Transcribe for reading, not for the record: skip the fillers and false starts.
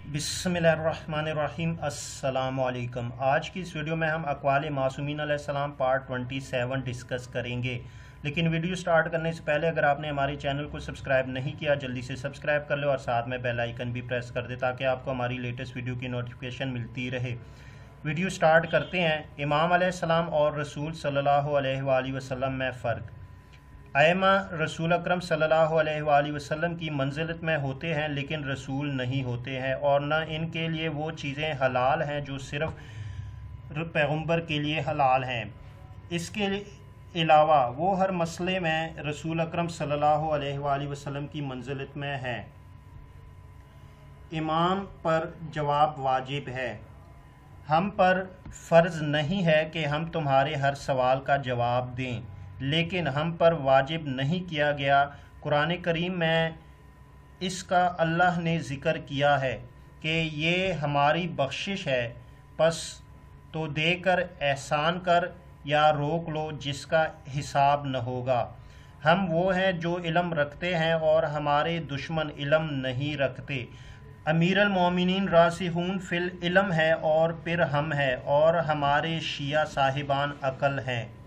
बिस्मिल्लाहिर्रहमानिर्रहीम। अस्सलाम वालेकुम। आज की इस वीडियो में हम अक़वाल मासूमीन अलैहिस्सलाम पार्ट 27 डिस्कस करेंगे। लेकिन वीडियो स्टार्ट करने से पहले अगर आपने हमारे चैनल को सब्सक्राइब नहीं किया जल्दी से सब्सक्राइब कर लो और साथ में बेल आइकन भी प्रेस कर दे ताकि आपको हमारी लेटेस्ट वीडियो की नोटिफिकेशन मिलती रहे। वीडियो स्टार्ट करते हैं। इमाम अलैहिस्सलाम और रसूल सल्लल्लाहु अलैहि वसल्लम में फ़र्क। आइमा रसूल अकरम सल्लल्लाहु अलैहि वसल्लम की मंजिलत में होते हैं लेकिन रसूल नहीं होते हैं, और न इनके लिए वो चीज़ें हलाल हैं जो सिर्फ़ पैगंबर के लिए हलाल हैं। इसके अलावा वो हर मसले में रसूल अकरम सल्लल्लाहु अलैहि वसल्लम की मंजिलत में हैं। इमाम पर जवाब वाजिब है। हम पर फ़र्ज़ नहीं है कि हम तुम्हारे हर सवाल का जवाब दें, लेकिन हम पर वाजिब नहीं किया गया। कुरान करीम में इसका अल्लाह ने ज़िक्र किया है कि ये हमारी बख्शिश है, बस तो देकर एहसान कर या रोक लो जिसका हिसाब न होगा। हम वो हैं जो इल्म रखते हैं और हमारे दुश्मन इल्म नहीं रखते। अमीरुल मोमिनीन रासिखून फिल इल्म है और फिर हम हैं और हमारे शिया साहिबान अकल हैं।